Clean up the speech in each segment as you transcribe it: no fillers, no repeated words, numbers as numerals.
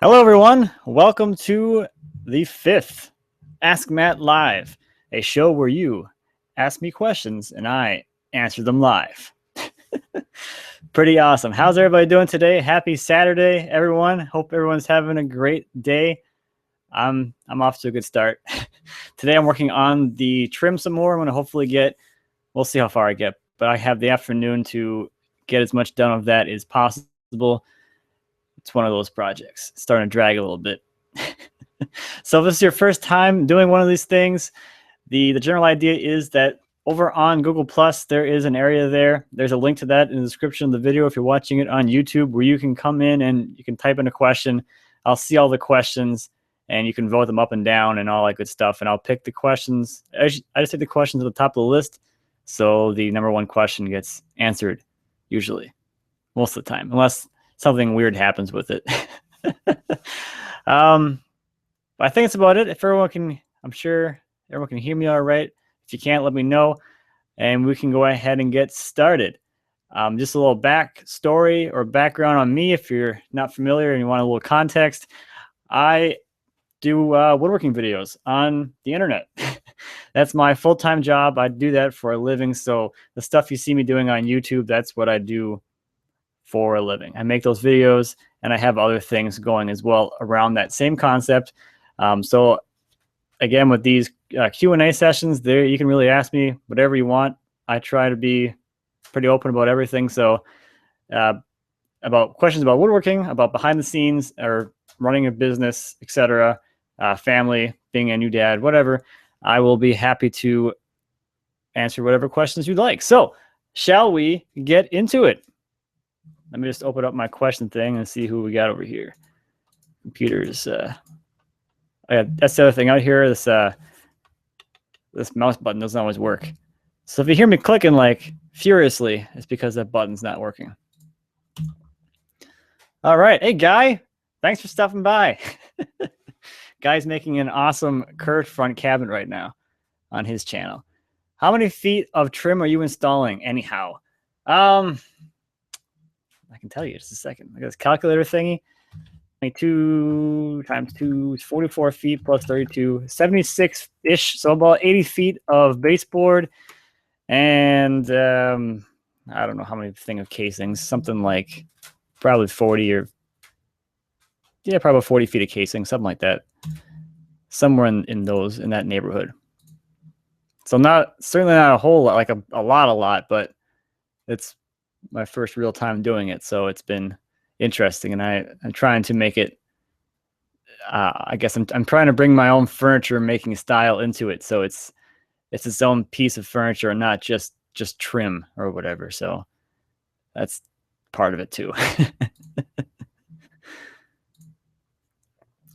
Hello, everyone. Welcome to the 5th Ask Matt Live, a show where you ask me questions and I answer them live. Pretty awesome. How's everybody doing today? Happy Saturday, everyone. Hope everyone's having a great day. I'm off to a good start. Today I'm working on the trim some more. I'm going to hopefully we'll see how far I get, but I have the afternoon to get as much done of that as possible. It's one of those projects. It's starting to drag a little bit. So if this is your first time doing one of these things, the general idea is that over on Google Plus, there is an area there. There's a link to that in the description of the video if you're watching it on YouTube, where you can come in and you can type in a question. I'll see all the questions and you can vote them up and down and all that good stuff. And I'll pick the questions. I just take the questions at the top of the list. So the number one question gets answered usually, most of the time, unless something weird happens with it. I think it's about it. If everyone can, I'm sure everyone can hear me all right. If you can't, let me know, and we can go ahead and get started. Just a little backstory or background on me, if you're not familiar and you want a little context. I do woodworking videos on the internet. That's my full-time job. I do that for a living. So the stuff you see me doing on YouTube, that's what I do for a living. I make those videos and I have other things going as well around that same concept. So again, with these Q&A sessions there, you can really ask me whatever you want. I try to be pretty open about everything. So about questions about woodworking, about behind the scenes or running a business, etc., family, being a new dad, whatever, I will be happy to answer whatever questions you'd like. So shall we get into it? Let me just open up my question thing and see who we got over here. Computers. That's the other thing out here. This mouse button doesn't always work. So if you hear me clicking like furiously, it's because that button's not working. All right. Hey, Guy. Thanks for stopping by. Guy's making an awesome curved front cabinet right now on his channel. How many feet of trim are you installing anyhow? I can tell you just a second. I got this calculator thingy. 22 times 2 is 44 feet plus 32, 76-ish. So about 80 feet of baseboard. And I don't know how many thing of casings. Something like probably 40 or, yeah, probably 40 feet of casing, something like that. Somewhere in that neighborhood. So certainly not a whole lot, like a lot, but it's my first real time doing it, so it's been interesting, and I'm trying to make it. I guess I'm trying to bring my own furniture making style into it, so it's its own piece of furniture and not just trim or whatever. So that's part of it too.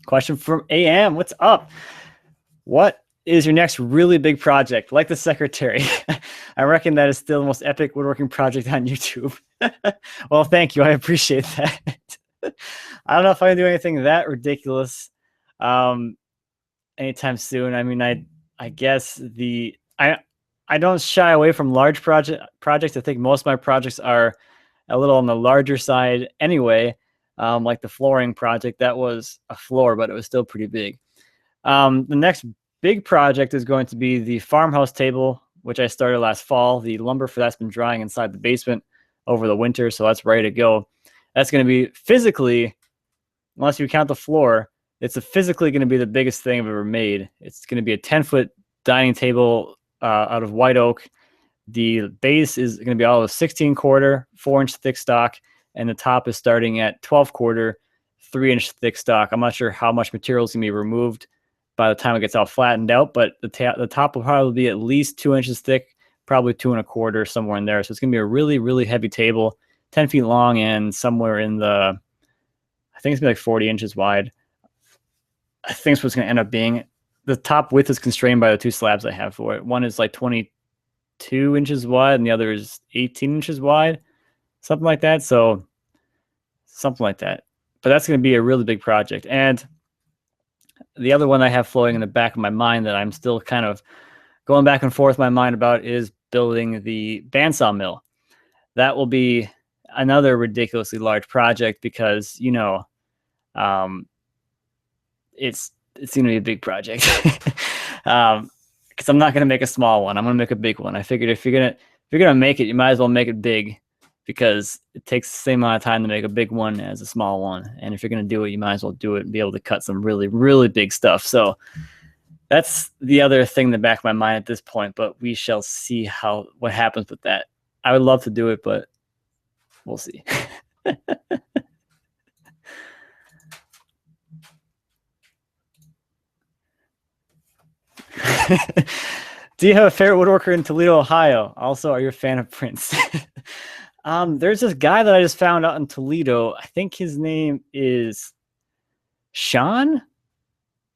Question from AM. What's up? What is your next really big project? Like the secretary. I reckon that is still the most epic woodworking project on YouTube. Well, thank you. I appreciate that. I don't know if I can do anything that ridiculous anytime soon. I mean, I guess I don't shy away from large projects. I think most of my projects are a little on the larger side anyway. Like the flooring project, that was a floor, but it was still pretty big. The next big project is going to be the farmhouse table, which I started last fall. The lumber for that's been drying inside the basement over the winter, so that's ready to go. That's going to be physically, unless you count the floor, it's physically going to be the biggest thing I've ever made. It's going to be a 10-foot dining table out of white oak. The base is going to be all of 16-quarter, 4-inch thick stock, and the top is starting at 12-quarter, 3-inch thick stock. I'm not sure how much material is going to be removed by the time it gets all flattened out, but the top will probably be at least 2 inches thick, probably 2 1/4, somewhere in there. So it's going to be a really, really heavy table, 10 feet long, and somewhere in the, I think it's going to be like 40 inches wide. I think it's what's going to end up being. The top width is constrained by the two slabs I have for it. One is like 22 inches wide, and the other is 18 inches wide, something like that. So something like that. But that's going to be a really big project. And the other one I have floating in the back of my mind that I'm still kind of going back and forth in my mind about is building the bandsaw mill. That will be another ridiculously large project because, you know, it's going to be a big project. Because I'm not going to make a small one. I'm going to make a big one. I figured if you're gonna make it, you might as well make it big, because it takes the same amount of time to make a big one as a small one. And if you're going to do it, you might as well do it and be able to cut some really, really big stuff. So that's the other thing in the back of my mind at this point, but we shall see what happens with that. I would love to do it, but we'll see. Do you have a favorite woodworker in Toledo, Ohio? Also, are you a fan of Prince? There's this guy that I just found out in Toledo. I think his name is Sean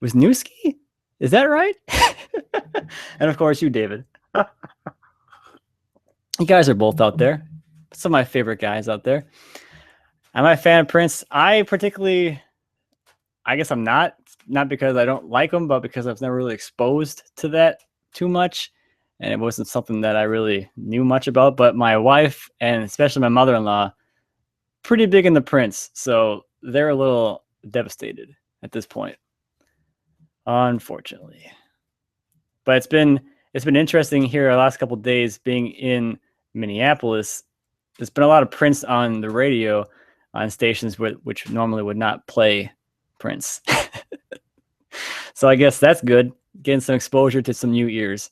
Wisniewski. Is that right? And of course, you, David. You guys are both out there. Some of my favorite guys out there. Am I a fan of Prince? I guess I'm not because I don't like him, but because I was never really exposed to that too much. And it wasn't something that I really knew much about. But my wife, and especially my mother-in-law, pretty big into Prince. So they're a little devastated at this point, unfortunately. But it's been interesting here the last couple of days being in Minneapolis. There's been a lot of Prince on the radio on stations which normally would not play Prince. So I guess that's good, getting some exposure to some new ears.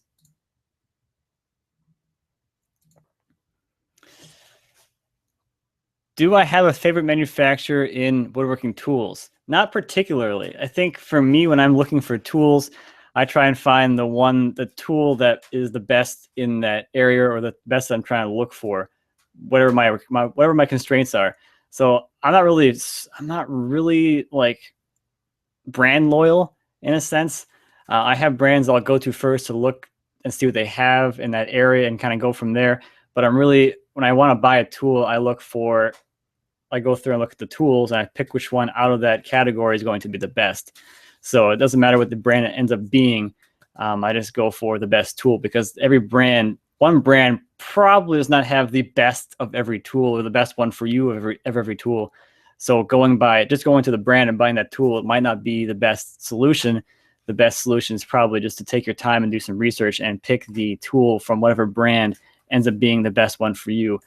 Do I have a favorite manufacturer in woodworking tools? Not particularly. I think for me, when I'm looking for tools, I try and find the tool that is the best in that area, or the best I'm trying to look for, whatever my constraints are. So I'm not really like brand loyal in a sense. I have brands I'll go to first to look and see what they have in that area and kind of go from there. But when I want to buy a tool, I go through and look at the tools, and I pick which one out of that category is going to be the best. So it doesn't matter what the brand it ends up being. I just go for the best tool, because one brand probably does not have the best of every tool, or the best one for you of every tool. So going to the brand and buying that tool, it might not be the best solution. The best solution is probably just to take your time and do some research and pick the tool from whatever brand ends up being the best one for you,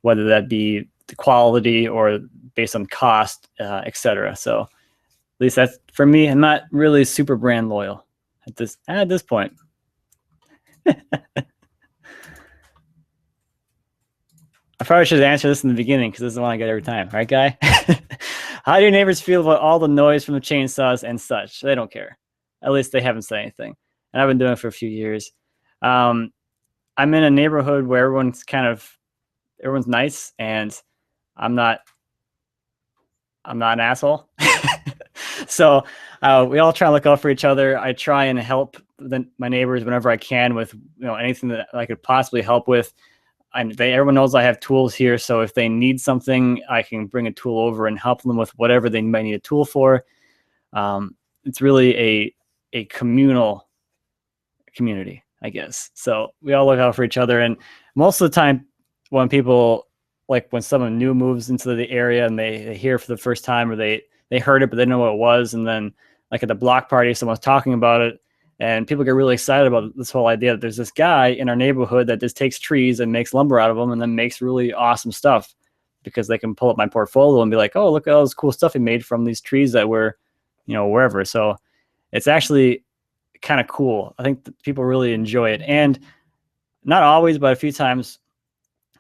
whether that be the quality or based on cost, etc. So at least that's for me. I'm not really super brand loyal at this point. I probably should have answered this in the beginning, because this is the one I get every time. Right, Guy? How do your neighbors feel about all the noise from the chainsaws and such? They don't care. At least they haven't said anything. And I've been doing it for a few years. I'm in a neighborhood where everyone's nice, and I'm not an asshole. So we all try to look out for each other. I try and help my neighbors whenever I can with anything that I could possibly help with. Everyone knows I have tools here, so if they need something, I can bring a tool over and help them with whatever they might need a tool for. It's really a communal community, I guess. So we all look out for each other, and most of the time, when someone new moves into the area and they hear for the first time, or they heard it but they didn't know what it was, and then like at the block party, someone's talking about it, and people get really excited about this whole idea that there's this guy in our neighborhood that just takes trees and makes lumber out of them, and then makes really awesome stuff, because they can pull up my portfolio and be like, oh, look at all this cool stuff he made from these trees that were, wherever. So it's actually kind of cool. I think people really enjoy it. And not always, but a few times,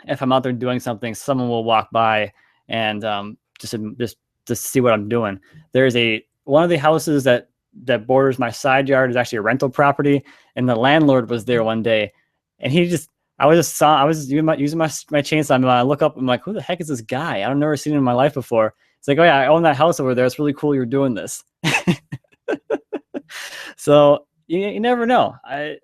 if I'm out there doing something, someone will walk by and just see what I'm doing. There's one of the houses that borders my side yard is actually a rental property, and the landlord was there one day, and I was using my chainsaw, and I look up, I'm like, who the heck is this guy? I've never seen him in my life before. It's like, oh yeah, I own that house over there. It's really cool you're doing this. So you never know. I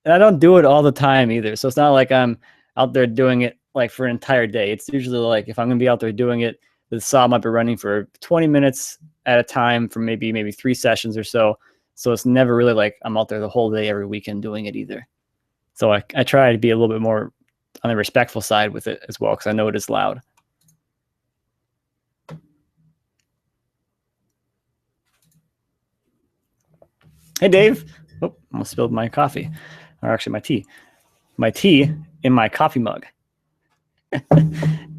don't do it all the time either. So it's not like I'm out there doing it like for an entire day. It's usually like, if I'm going to be out there doing it, the saw might be running for 20 minutes at a time for maybe 3 sessions or so. So it's never really like I'm out there the whole day every weekend doing it either. So I try to be a little bit more on the respectful side with it as well, because I know it is loud. Hey, Dave. Oh, almost spilled my coffee, or actually my tea. My tea in my coffee mug.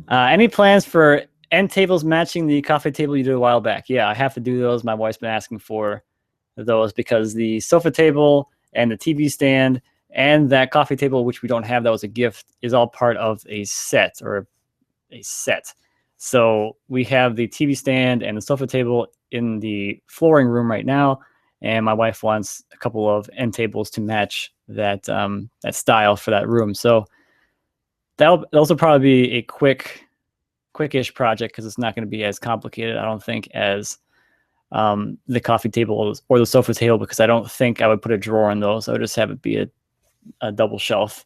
Any plans for end tables matching the coffee table you did a while back? Yeah, I have to do those. My wife's been asking for those because the sofa table and the TV stand and that coffee table, which we don't have, that was a gift, is all part of a set or a set. So we have the TV stand and the sofa table in the flooring room right now, and my wife wants a couple of end tables to match that that style for that room. So that'll also probably be a quickish project because it's not going to be as complicated, I don't think, as the coffee table or the sofa table, because I don't think I would put a drawer in those. I would just have it be a double shelf,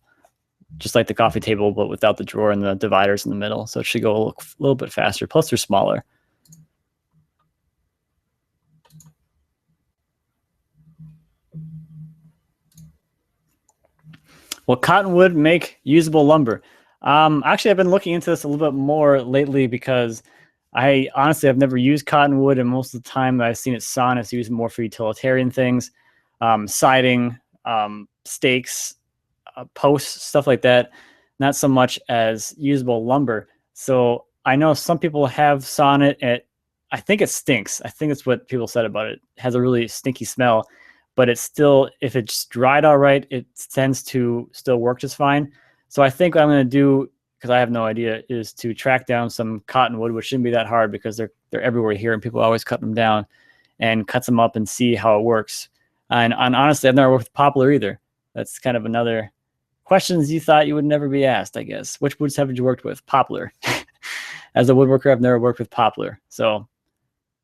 just like the coffee table, but without the drawer and the dividers in the middle. So it should go a little bit faster. Plus, they're smaller. Will cottonwood make usable lumber? Actually, I've been looking into this a little bit more lately because I honestly have never used cottonwood, and most of the time I've seen it sawn, it's used more for utilitarian things, siding, stakes, posts, stuff like that, not so much as usable lumber. So I know some people have sawn it, and I think it stinks. I think that's what people said about it. It has a really stinky smell, but it's still, if it's dried all right, it tends to still work just fine. So I think what I'm going to do, because I have no idea, is to track down some cottonwood, which shouldn't be that hard because they're everywhere here and people always cut them down, and cut them up and see how it works. And honestly, I've never worked with poplar either. That's kind of another questions you thought you would never be asked, I guess. Which woods haven't you worked with? Poplar. As a woodworker, I've never worked with poplar. So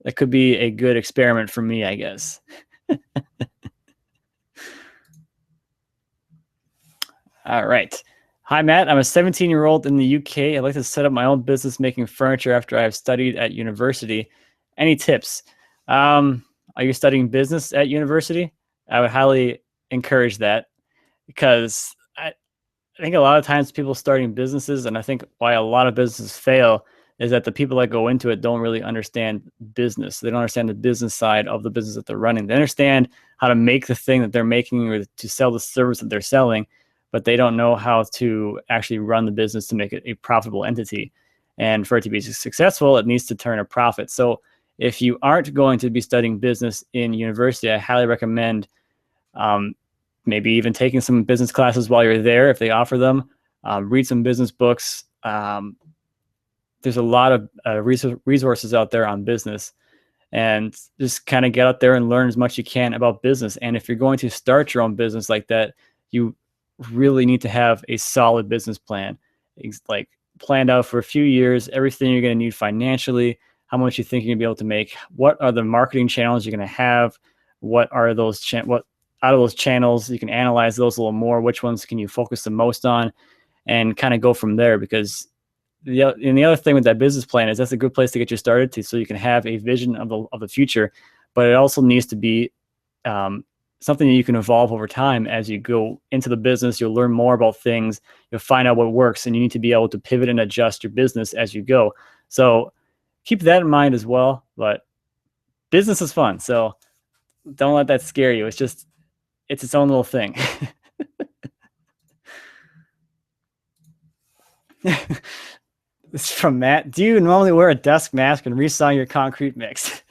that could be a good experiment for me, I guess. All right. Hi, Matt. I'm a 17-year-old in the UK. I'd like to set up my own business making furniture after I have studied at university. Any tips? Are you studying business at university? I would highly encourage that, because I think a lot of times people starting businesses, and I think why a lot of businesses fail, is that the people that go into it don't really understand business. They don't understand the business side of the business that they're running. They understand how to make the thing that they're making or to sell the service that they're selling, but they don't know how to actually run the business to make it a profitable entity. And for it to be successful, it needs to turn a profit. So if you aren't going to be studying business in university, I highly recommend maybe even taking some business classes while you're there if they offer them. Read some business books. There's a lot of resources out there on business, and just kind of get out there and learn as much as you can about business. And if you're going to start your own business like that, you really need to have a solid business plan, like planned out for a few years, everything you're going to need financially, how much you think you're going to be able to make, what are the marketing channels you're going to have, what are those what out of those channels you can analyze those a little more, which ones can you focus the most on, and kind of go from there. Because the other thing with that business plan is that's a good place to get you started to, so you can have a vision of the future, but it also needs to be something that you can evolve over time. As you go into the business, you'll learn more about things, you'll find out what works, and you need to be able to pivot and adjust your business as you go. So keep that in mind as well. But business is fun, so don't let that scare you. It's its own little thing. This is from Matt. Do you normally wear a desk mask and resaw your concrete mix?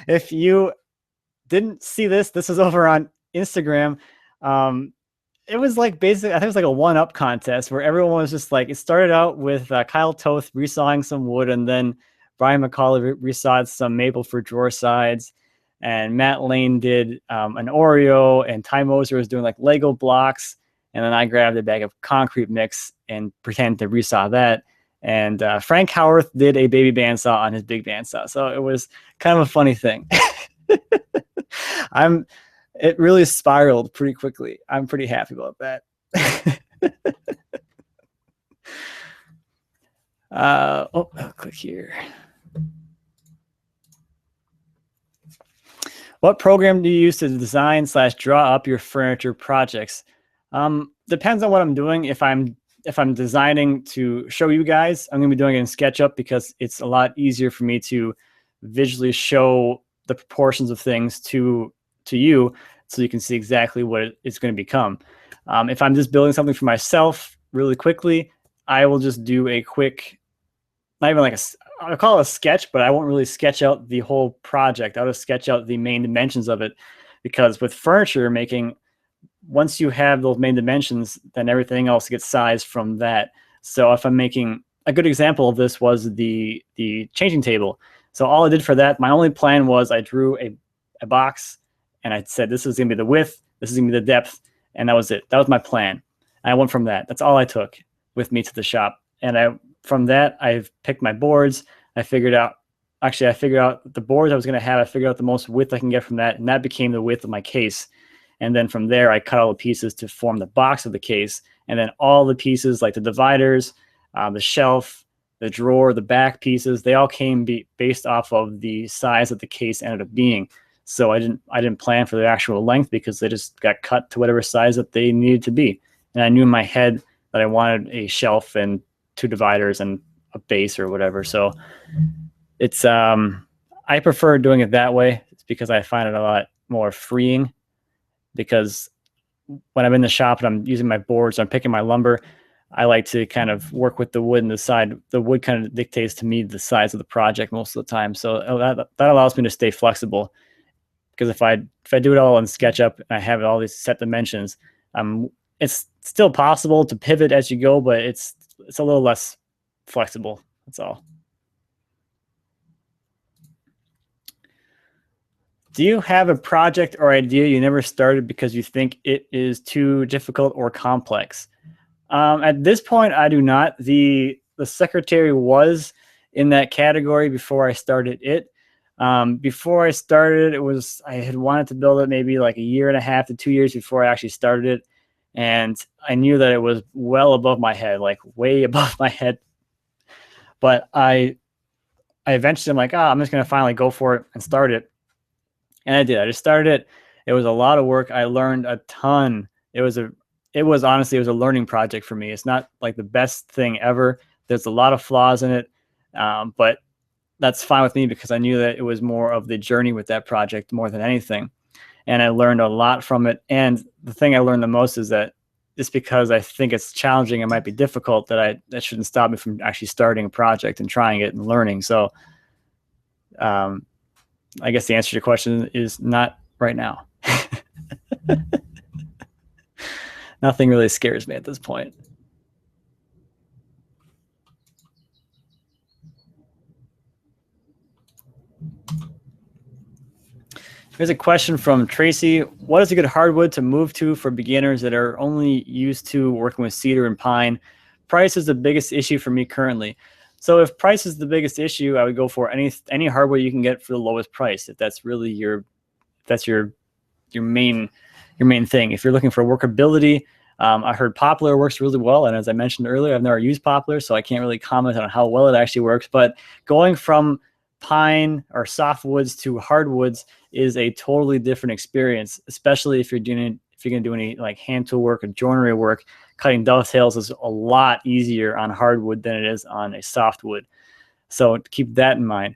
If you didn't see this is over on Instagram. It was like basically, I think it was like a one-up contest where everyone was just like, it started out with Kyle Toth resawing some wood, and then Brian McCauley resawed some maple for drawer sides, and Matt Lane did an Oreo, and Ty Moser was doing like Lego blocks, and then I grabbed a bag of concrete mix and pretended to resaw that. And Frank Howarth did a baby bandsaw on his big bandsaw. So it was kind of a funny thing. It really spiraled pretty quickly. I'm pretty happy about that. I'll click here. What program do you use to design / draw up your furniture projects? Depends on what I'm doing. If I'm designing to show you guys, I'm gonna be doing it in SketchUp because it's a lot easier for me to visually show the proportions of things to to you so you can see exactly what it's going to become. If I'm just building something for myself really quickly, I will just do a quick, not even like I'll call it a sketch, but I won't really sketch out the whole project. I'll just sketch out the main dimensions of it, because with furniture making, once you have those main dimensions, then everything else gets sized from that. So if I'm making, a good example of this was the changing table. So all I did for that, my only plan was I drew a box and I said, this is going to be the width, this is going to be the depth, and that was it. That was my plan. I went from that. That's all I took with me to the shop. And from that, I've picked my boards. I figured out the boards I was going to have. I figured out the most width I can get from that, and that became the width of my case. And then from there, I cut all the pieces to form the box of the case. And then all the pieces, like the dividers, the shelf, the drawer, the back pieces, they all came based off of the size that the case ended up being. So I didn't plan for the actual length, because they just got cut to whatever size that they needed to be. And I knew in my head that I wanted a shelf and 2 dividers and a base or whatever. So it's I prefer doing it that way. It's because I find it a lot more freeing, because when I'm in the shop and I'm using my boards, I'm picking my lumber, I like to kind of work with the wood and the wood kind of dictates to me the size of the project most of the time. So that allows me to stay flexible, because if I do it all in SketchUp and I have all these set dimensions, it's still possible to pivot as you go, but it's a little less flexible. That's all. Do you have a project or idea you never started because you think it is too difficult or complex? At this point, I do not. The secretary was in that category before I started it. Before I started, I had wanted to build it maybe like 1.5 to 2 years before I actually started it. And I knew that it was well above my head, like way above my head. But I eventually, I'm like, I'm just going to finally go for it and start it. And I did. I just started it. It was a lot of work. I learned a ton. It was honestly, it was a learning project for me. It's not like the best thing ever. There's a lot of flaws in it. But that's fine with me, because I knew that it was more of the journey with that project more than anything. And I learned a lot from it. And the thing I learned the most is that just because I think it's challenging, it might be difficult, that shouldn't stop me from actually starting a project and trying it and learning. So I guess the answer to your question is not right now. Nothing really scares me at this point. Here's a question from Tracy. What is a good hardwood to move to for beginners that are only used to working with cedar and pine? Price is the biggest issue for me currently. So if price is the biggest issue, I would go for any hardwood you can get for the lowest price, if that's really your main thing. If you're looking for workability, I heard poplar works really well, and as I mentioned earlier, I've never used poplar, so I can't really comment on how well it actually works. But going from pine or softwoods to hardwoods is a totally different experience, especially if you're going to do any like hand tool work or joinery work. Cutting dovetails is a lot easier on hardwood than it is on a softwood. So keep that in mind.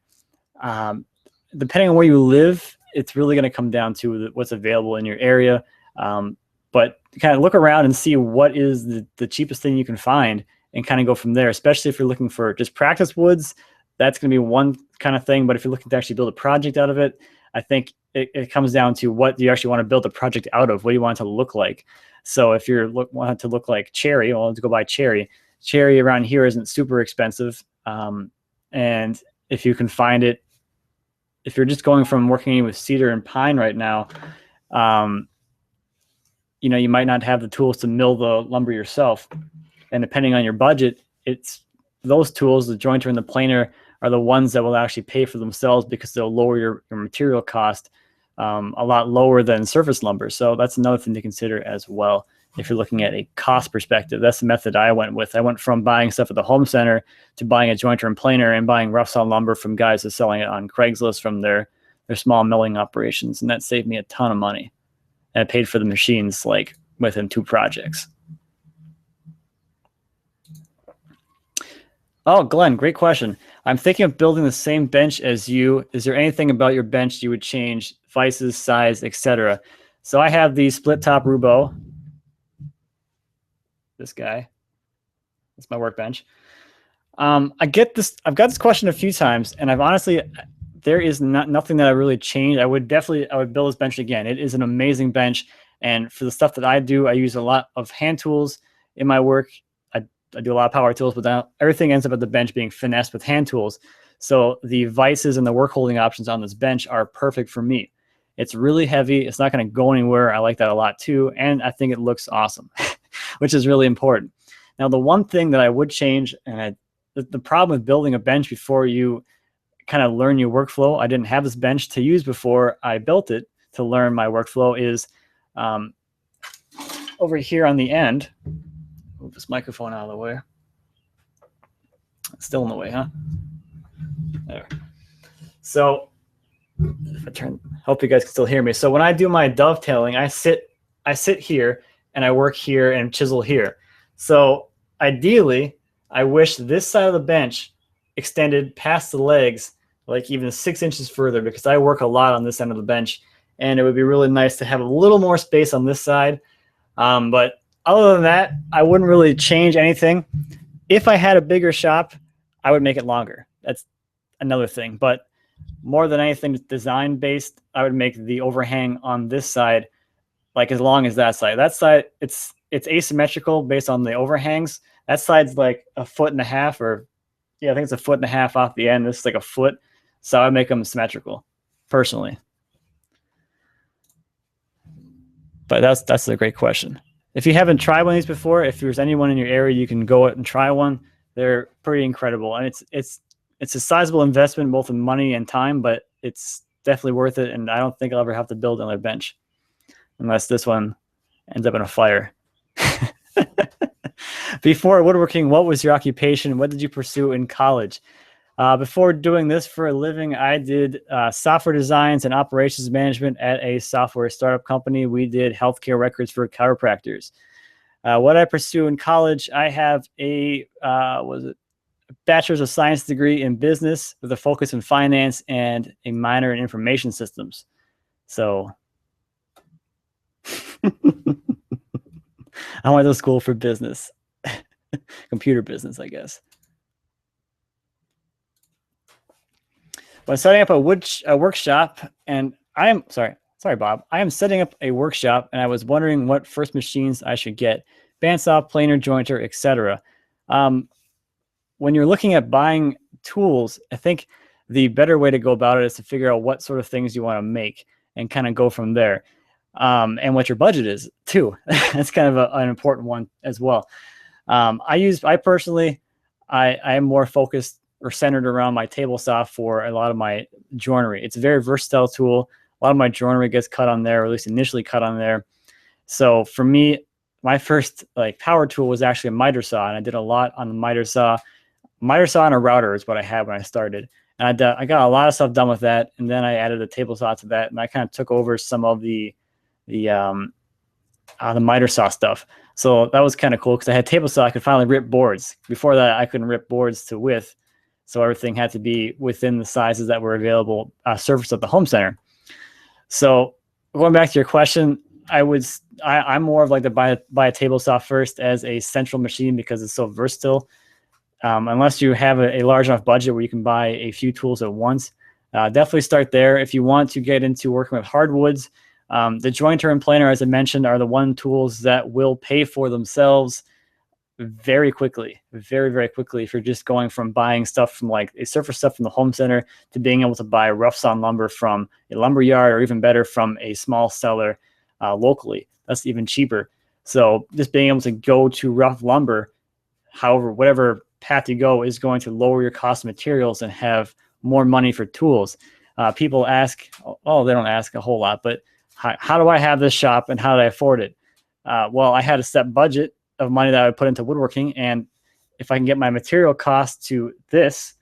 Depending on where you live, it's really going to come down to what's available in your area. But kind of look around and see what is the cheapest thing you can find, and kind of go from there, especially if you're looking for just practice woods. That's going to be one kind of thing. But if you're looking to actually build a project out of it, I think it comes down to what you actually want to build a project out of. What do you want it to look like? So if you want it to look like cherry, well, let's go buy cherry. Cherry around here isn't super expensive. And if you can find it, if you're just going from working with cedar and pine right now, you might not have the tools to mill the lumber yourself. And depending on your budget, it's those tools, the jointer and the planer, are the ones that will actually pay for themselves, because they'll lower your material cost a lot lower than surface lumber. So that's another thing to consider as well. If you're looking at a cost perspective, that's the method I went with. I went from buying stuff at the home center to buying a jointer and planer and buying rough saw lumber from guys who are selling it on Craigslist from their small milling operations. And that saved me a ton of money. And I paid for the machines like within 2 projects. Oh, Glenn, great question. I'm thinking of building the same bench as you. Is there anything about your bench you would change? vices, size, etc. So I have the split top Roubo. This guy. That's my workbench. I've got this question a few times, and I've honestly, there is nothing that I really changed. I would build this bench again. It is an amazing bench, and for the stuff that I do, I use a lot of hand tools in my work. I do a lot of power tools, but everything ends up at the bench being finessed with hand tools. So the vices and the work holding options on this bench are perfect for me. It's really heavy. It's not going to go anywhere. I like that a lot too, and I think it looks awesome, which is really important. Now, the one thing that I would change, and the problem with building a bench before you kind of learn your workflow, I didn't have this bench to use before I built it to learn my workflow, is over here on the end. Move this microphone out of the way. It's still in the way, huh? There. So if I turn, hope you guys can still hear me. So when I do my dovetailing, I sit here and I work here and chisel here. So ideally, I wish this side of the bench extended past the legs, like even 6 inches further, because I work a lot on this end of the bench, and it would be really nice to have a little more space on this side. But other than that, I wouldn't really change anything. If I had a bigger shop, I would make it longer. That's another thing. But more than anything design based, I would make the overhang on this side like as long as that side. That side, it's asymmetrical based on the overhangs. That side's like 1.5 feet, or yeah, I think it's 1.5 feet off the end. This is like 1 foot. So I make them symmetrical, personally. But that's a great question. If you haven't tried one of these before, if there's anyone in your area, you can go out and try one. They're pretty incredible, and it's a sizable investment both in money and time, but it's definitely worth it. And I don't think I'll ever have to build another bench unless this one ends up in a fire. Before woodworking, what was your occupation? What did you pursue in college? Before doing this for a living, I did software designs and operations management at a software startup company. We did healthcare records for chiropractors. What I pursue in college, I have a bachelor's of science degree in business with a focus in finance and a minor in information systems. So I went to school for business, computer business, I guess. When setting up a workshop, and I am sorry, Bob. I am setting up a workshop, and I was wondering what first machines I should get: bandsaw, planer, jointer, etc. When you're looking at buying tools, I think the better way to go about it is to figure out what sort of things you want to make and kind of go from there, and what your budget is too. That's kind of an important one as well. I personally am more focused or centered around my table saw for a lot of my joinery. It's a very versatile tool. A lot of my joinery gets cut on there, or at least initially cut on there. So for me, my first power tool was actually a miter saw, and I did a lot on the miter saw. Miter saw and a router is what I had when I started, and I got a lot of stuff done with that. And then I added a table saw to that, and I kind of took over some of the miter saw stuff. So that was kind of cool because I had table saw. I could finally rip boards. Before that, I couldn't rip boards to width. So everything had to be within the sizes that were available, surface at the home center. So going back to your question, I'm more of like to buy a table saw first as a central machine because it's so versatile. Unless you have a large enough budget where you can buy a few tools at once, definitely start there. If you want to get into working with hardwoods, the jointer and planer, as I mentioned, are the one tools that will pay for themselves very quickly, very, very quickly. If you're just going from buying stuff from like a surface stuff from the home center to being able to buy rough sawn lumber from a lumber yard, or even better, from a small seller locally, that's even cheaper. So just being able to go to rough lumber, however, whatever path you go, is going to lower your cost of materials and have more money for tools. People ask, they don't ask a whole lot, but how do I have this shop and how do I afford it? Well, I had a set budget of money that I would put into woodworking, and if I can get my material cost to this,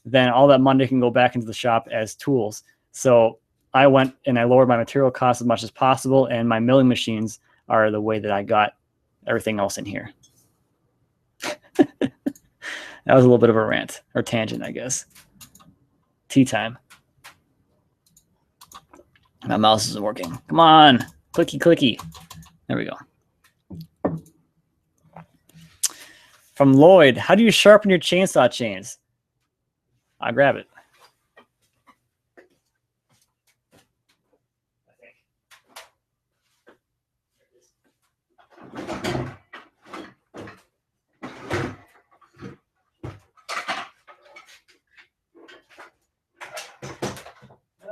then all that money can go back into the shop as tools. So I went and I lowered my material cost as much as possible, and my milling machines are the way that I got everything else in here. That was a little bit of a rant or tangent, I guess. Tea time. My mouse isn't working. Come on. Clicky, clicky. There we go. From Lloyd, how do you sharpen your chainsaw chains? I'll grab it.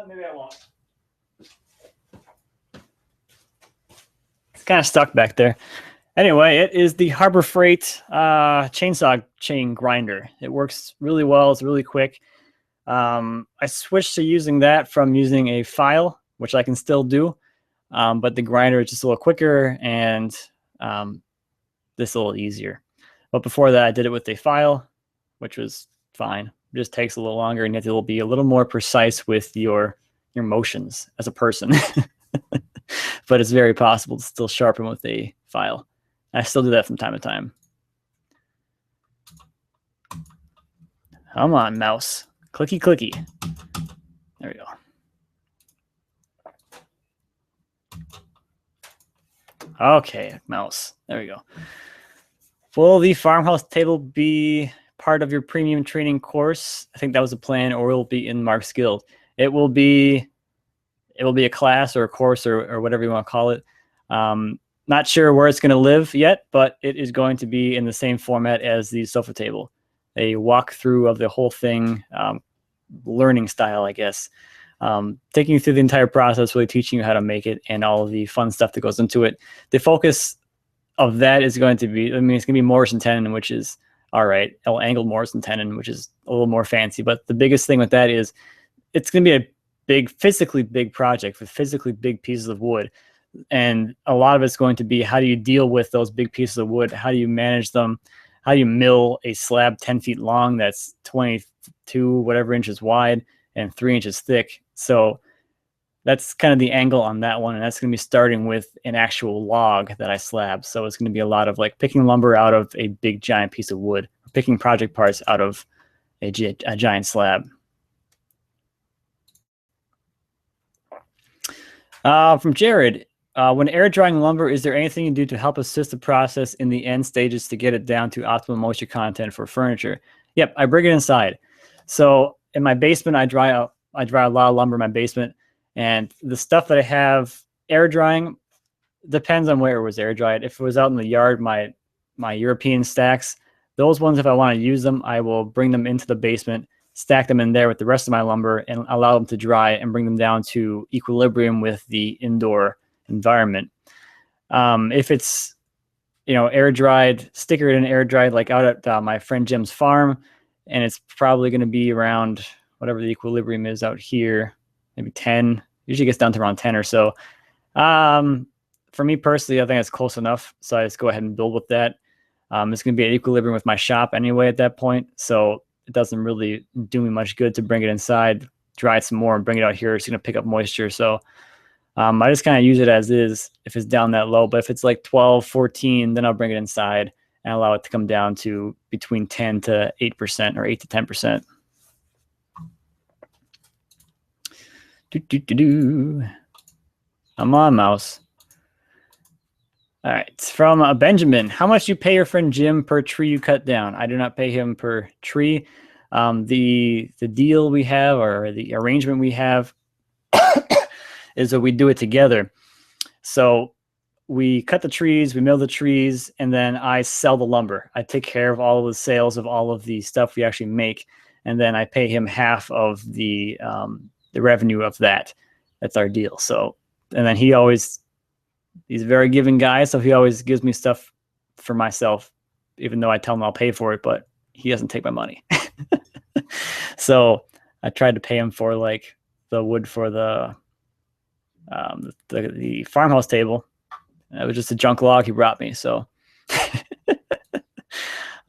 Maybe I won't. It's kind of stuck back there. Anyway, it is the Harbor Freight chainsaw chain grinder. It works really well. It's really quick. I switched to using that from using a file, which I can still do, but the grinder is just a little quicker and this a little easier. But before that, I did it with a file, which was fine. It just takes a little longer, and you have to be a little more precise with your motions as a person. But it's very possible to still sharpen with a file. I still do that from time to time. Come on, mouse. Clicky, clicky. There we go. Okay, mouse. There we go. Will the Farmhouse table be part of your premium training course? I think that was the plan, or will it be in Mark's Guild? It will be a class or a course or whatever you want to call it. Not sure where it's going to live yet, but it is going to be in the same format as the sofa table. A walkthrough of the whole thing, learning style, I guess. Taking you through the entire process, really teaching you how to make it and all of the fun stuff that goes into it. The focus of that is going to be, it's going to be Mortise and tenon, which is all right. Angled Mortise and tenon, which is a little more fancy. But the biggest thing with that is it's going to be a physically big project with physically big pieces of wood. And a lot of it's going to be, how do you deal with those big pieces of wood? How do you manage them? How do you mill a slab 10 feet long that's 22 whatever inches wide and 3 inches thick? So that's kind of the angle on that one. And that's going to be starting with an actual log that I slab. So it's going to be a lot of like picking lumber out of a big giant piece of wood, picking project parts out of a giant slab. From Jared, when air drying lumber, is there anything you do to help assist the process in the end stages to get it down to optimal moisture content for furniture? Yep, I bring it inside. So in my basement, I dry a lot of lumber in my basement, and the stuff that I have air drying depends on where it was air dried. If it was out in the yard, my European stacks, those ones, if I want to use them, I will bring them into the basement, stack them in there with the rest of my lumber, and allow them to dry and bring them down to equilibrium with the indoor environment. If it's air dried, sticker it in air dried, like out at my friend Jim's farm, and it's probably going to be around whatever the equilibrium is out here, maybe 10. Usually gets down to around 10 or so. For me personally, I think it's close enough, so I just go ahead and build with that. It's going to be at equilibrium with my shop anyway at that point, so it doesn't really do me much good to bring it inside, dry it some more, and bring it out here. It's going to pick up moisture, so I just kind of use it as is if it's down that low. But if it's like 12, 14, then I'll bring it inside and allow it to come down to between 10 to 8% or 8 to 10%. Come on, mouse. All right, it's from Benjamin. How much do you pay your friend Jim per tree you cut down? I do not pay him per tree. The deal we have, or the arrangement we have, is that we do it together. So we cut the trees, we mill the trees, and then I sell the lumber. I take care of all of the sales of all of the stuff we actually make, and then I pay him half of the revenue of that. That's our deal. So, and then he's a very giving guy, so he always gives me stuff for myself, even though I tell him I'll pay for it, but he doesn't take my money. So I tried to pay him for like the wood for the farmhouse table. It was just a junk log he brought me, so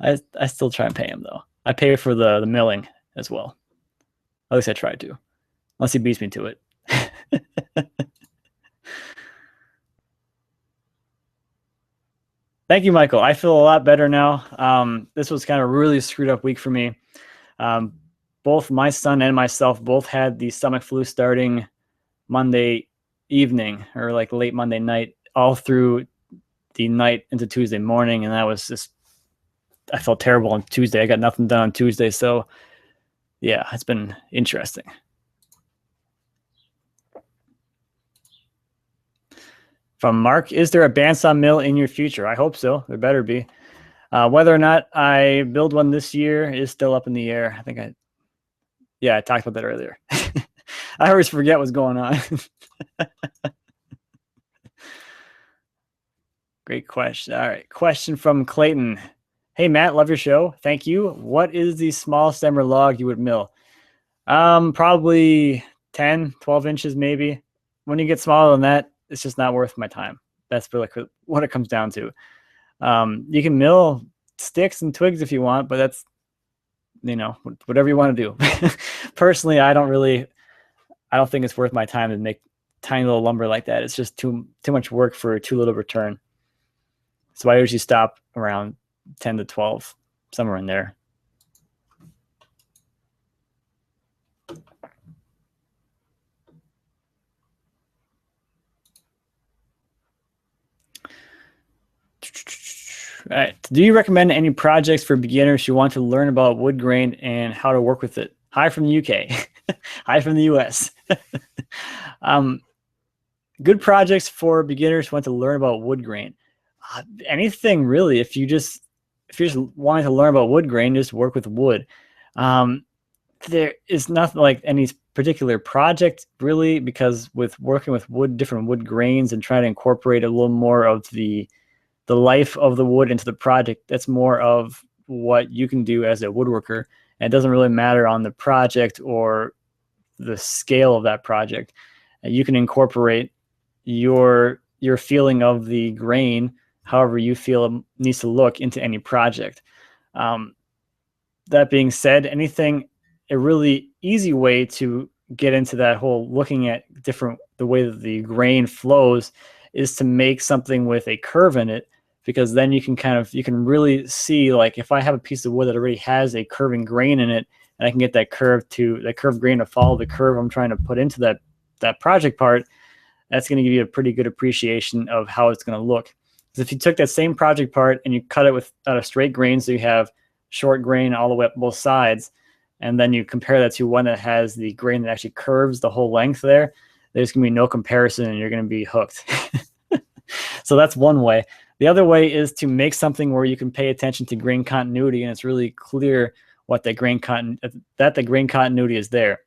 I still try and pay him though. I pay for the milling as well. At least I try to, unless he beats me to it. Thank you, Michael. I feel a lot better now. This was kind of a really screwed up week for me. Both my son and myself both had the stomach flu starting Monday evening or like late Monday night, all through the night into Tuesday morning. And that was just, I felt terrible on Tuesday. I got nothing done on Tuesday. So yeah, it's been interesting. From Mark, is there a bandsaw mill in your future? I hope so. There better be. Whether or not I build one this year is still up in the air. I talked about that earlier. I always forget what's going on. Great question. All right. Question from Clayton. Hey, Matt, love your show. Thank you. What is the smallest stemmer log you would mill? Probably 10, 12 inches maybe. When you get smaller than that, it's just not worth my time. That's really what it comes down to. You can mill sticks and twigs if you want, but that's, whatever you want to do. Personally, I don't think it's worth my time to make tiny little lumber like that. It's just too much work for too little return. So I usually stop around 10 to 12, somewhere in there. All right. Do you recommend any projects for beginners who want to learn about wood grain and how to work with it? Hi from the UK. Hi from the US. Good projects for beginners who want to learn about wood grain. Anything really. If you're just wanting to learn about wood grain, just work with wood. There is nothing like any particular project really, because with working with different wood grains and trying to incorporate a little more of the life of the wood into the project, that's more of what you can do as a woodworker. And it doesn't really matter on the project or the scale of that project. You can incorporate your feeling of the grain however you feel it needs to look into any project. That being said, a really easy way to get into that whole looking at the way that the grain flows is to make something with a curve in it, because then you can really see, like, if I have a piece of wood that already has a curving grain in it, and I can get that curved grain to follow the curve I'm trying to put into that project part, that's going to give you a pretty good appreciation of how it's going to look. Because if you took that same project part and you cut it out of straight grain, so you have short grain all the way up both sides, and then you compare that to one that has the grain that actually curves the whole length there's going to be no comparison, and you're going to be hooked. So that's one way. The other way is to make something where you can pay attention to grain continuity, and it's really clear that the grain continuity is there.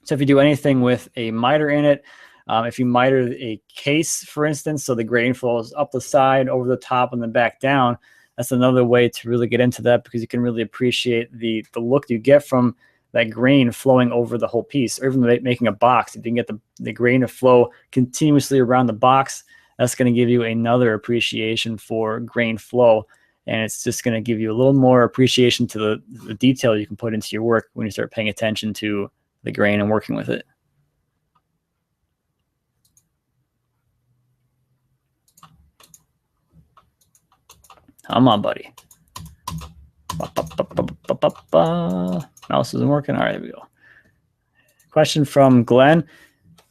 So if you do anything with a miter in it, if you miter a case, for instance, so the grain flows up the side, over the top, and then back down, that's another way to really get into that, because you can really appreciate the look you get from that grain flowing over the whole piece. Or even making a box, if you can get the grain to flow continuously around the box, that's going to give you another appreciation for grain flow. And it's just going to give you a little more appreciation to the detail you can put into your work when you start paying attention to the grain and working with it. Come on, buddy. Mouse isn't working. All right, there we go. Question from Glenn.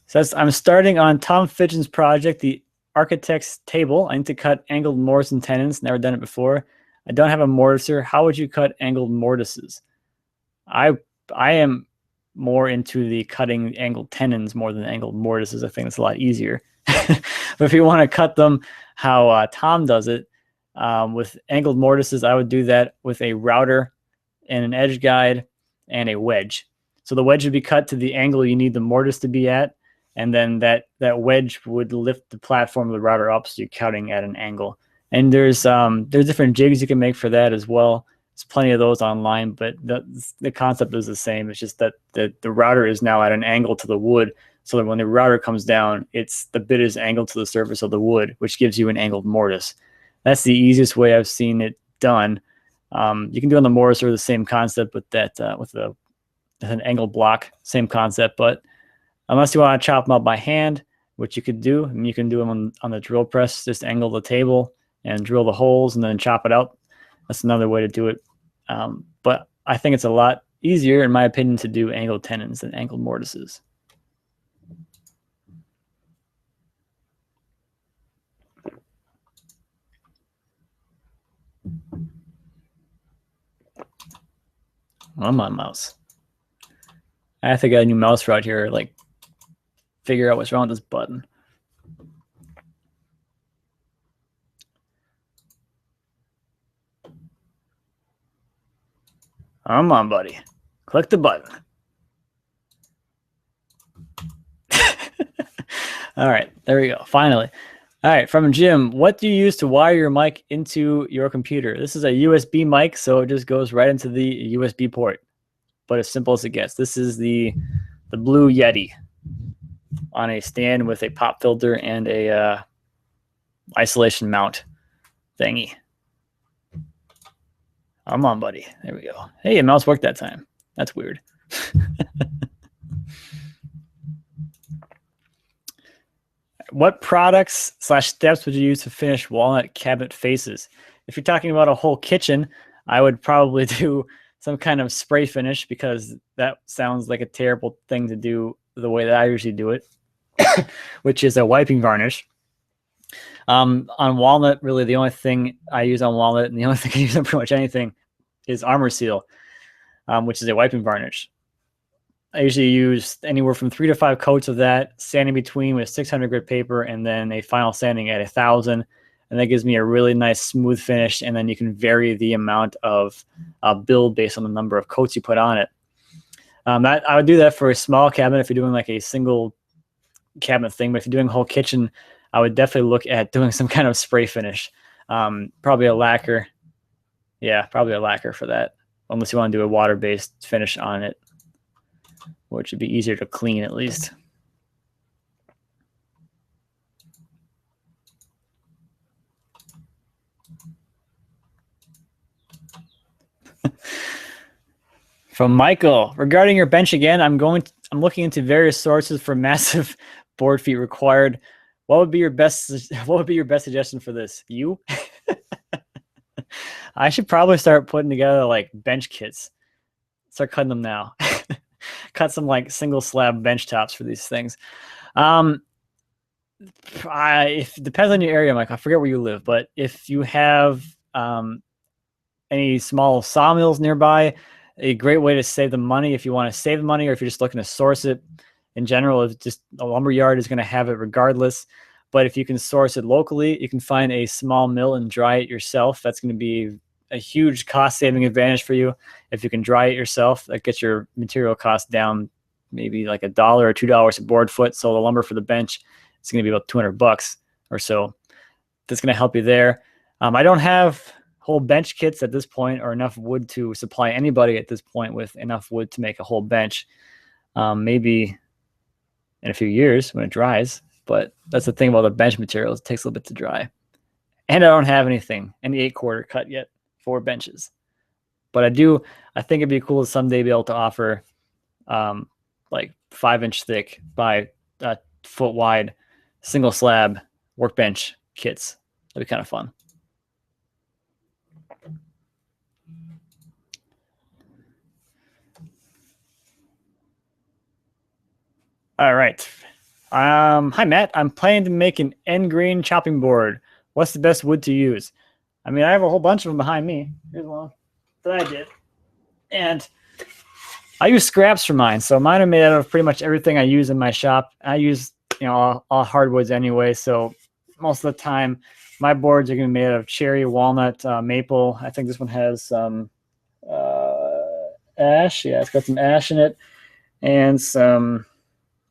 Says, I'm starting on Tom Fidgen's project, the Architect's Table. I need to cut angled mortise and tenons. Never done it before. I don't have a mortiser. How would you cut angled mortises? I am more into the cutting angled tenons more than angled mortises. I think it's a lot easier. But if you want to cut them how Tom does it, with angled mortises, I would do that with a router and an edge guide and a wedge. So the wedge would be cut to the angle you need the mortise to be at, and then that wedge would lift the platform of the router up, so you're cutting at an angle. And there's different jigs you can make for that as well. There's plenty of those online, but the concept is the same. It's just that the router is now at an angle to the wood, so that when the router comes down, the bit is angled to the surface of the wood, which gives you an angled mortise. That's the easiest way I've seen it done. You can do on the mortise or the same concept with an angled block, same concept. But unless you want to chop them up by hand, which you could do, and you can do them on the drill press, just angle the table and drill the holes and then chop it out. That's another way to do it. But I think it's a lot easier, in my opinion, to do angled tenons than angled mortises. Come on, mouse. I have to get a new mouse route here, like figure out what's wrong with this button. Come on, buddy. Click the button. All right, there we go. Finally. All right, from Jim, what do you use to wire your mic into your computer? This is a USB mic, so it just goes right into the USB port. But as simple as it gets. This is the Blue Yeti on a stand with a pop filter and a isolation mount thingy. Come on, buddy. There we go. Hey, a mouse worked that time. That's weird. What products / steps would you use to finish walnut cabinet faces? If you're talking about a whole kitchen, I would probably do some kind of spray finish, because that sounds like a terrible thing to do the way that I usually do it, which is a wiping varnish. On walnut, really the only thing I use on walnut, and the only thing I use on pretty much anything, is Armor Seal, which is a wiping varnish. I usually use anywhere from 3 to 5 coats of that, sanding between with 600 grit paper, and then a final sanding at 1,000. And that gives me a really nice smooth finish. And then you can vary the amount of build based on the number of coats you put on it. I would do that for a small cabinet if you're doing like a single cabinet thing. But if you're doing a whole kitchen, I would definitely look at doing some kind of spray finish. Probably a lacquer. Yeah, probably a lacquer for that, unless you want to do a water-based finish on it, which would be easier to clean at least. From Michael, regarding your bench again, I'm looking into various sources for massive board feet required. What would be your best suggestion for this? You? I should probably start putting together like bench kits. Start cutting them now. Cut some like single slab bench tops for these things. It depends on your area, Mike. I forget where you live, but if you have any small sawmills nearby, a great way to save the money, if you want to save the money or if you're just looking to source it in general, if just a lumber yard is going to have it regardless. But if you can source it locally, you can find a small mill and dry it yourself. That's going to be a huge cost saving advantage for you. If you can dry it yourself, that gets your material cost down maybe like $1 or $2 a board foot. So the lumber for the bench, it's going to be about $200 or so. That's going to help you there. I don't have whole bench kits at this point, or enough wood to supply anybody at this point with enough wood to make a whole bench. Maybe in a few years when it dries, but that's the thing about the bench materials. It takes a little bit to dry. And I don't have any 8-quarter cut yet for benches. But I think it'd be cool to someday be able to offer like 5-inch thick by a foot wide single slab workbench kits. That'd be kind of fun. All right. Hi, Matt. I'm planning to make an end grain chopping board. What's the best wood to use? I mean, I have a whole bunch of them behind me. Here's one that I did. And I use scraps for mine. So mine are made out of pretty much everything I use in my shop. I use, all hardwoods anyway. So most of the time, my boards are going to be made out of cherry, walnut, maple. I think this one has some ash. Yeah, it's got some ash in it. And some...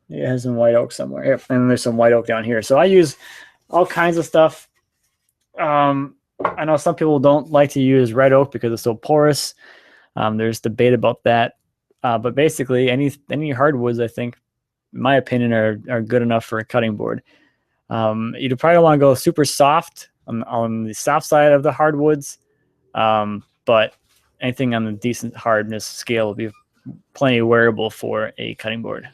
it has some white oak somewhere. Yep. And there's some white oak down here. So I use all kinds of stuff. I know some people don't like to use red oak because it's so porous. There's debate about that. But basically, any hardwoods, I think, in my opinion, are good enough for a cutting board. You probably don't want to go super soft on the soft side of the hardwoods. But anything on the decent hardness scale will be plenty wearable for a cutting board.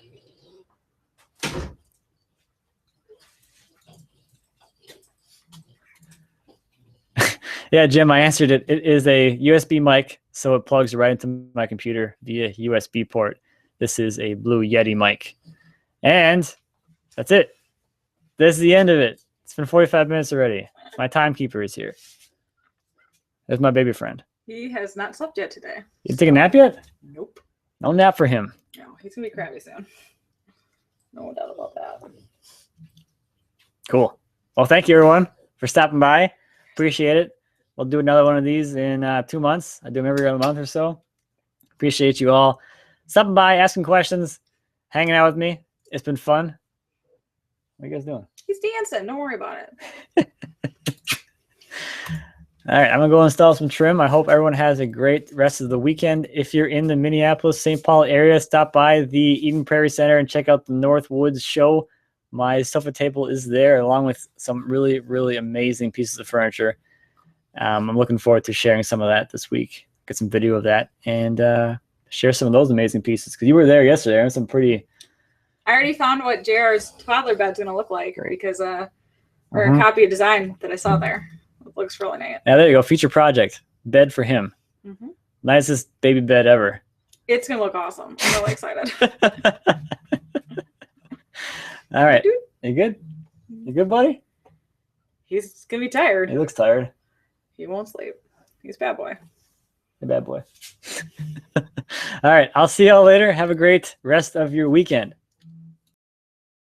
Yeah, Jim, I answered it. It is a USB mic, so it plugs right into my computer via USB port. This is a Blue Yeti mic. And that's it. This is the end of it. It's been 45 minutes already. My timekeeper is here. There's my baby friend. He has not slept yet today. You take a nap yet? Nope. No nap for him. No, he's gonna be crabby soon. No doubt about that. Cool. Well, thank you everyone for stopping by. Appreciate it. We'll do another one of these in 2 months. I do them every other month or so. Appreciate you all stopping by, asking questions, hanging out with me. It's been fun. What are you guys doing? He's dancing. Don't worry about it. All right, I'm gonna go install some trim. I hope everyone has a great rest of the weekend. If you're in the Minneapolis, St. Paul area, stop by the Eden Prairie Center and check out the North Woods show. My sofa table is there, along with some really, really amazing pieces of furniture. I'm looking forward to sharing some of that this week. Get some video of that and share some of those amazing pieces, because you were there yesterday. There's some pretty. I already found what JR's toddler bed's gonna look like because or a copy of design that I saw there. It looks really neat. Yeah, there you go. Feature project bed for him. Nicest baby bed ever. It's gonna look awesome. I'm really excited. All right, you good? You good, buddy? He's gonna be tired. He looks tired. He won't sleep. He's a bad boy. A bad boy. All right, I'll see y'all later. Have a great rest of your weekend.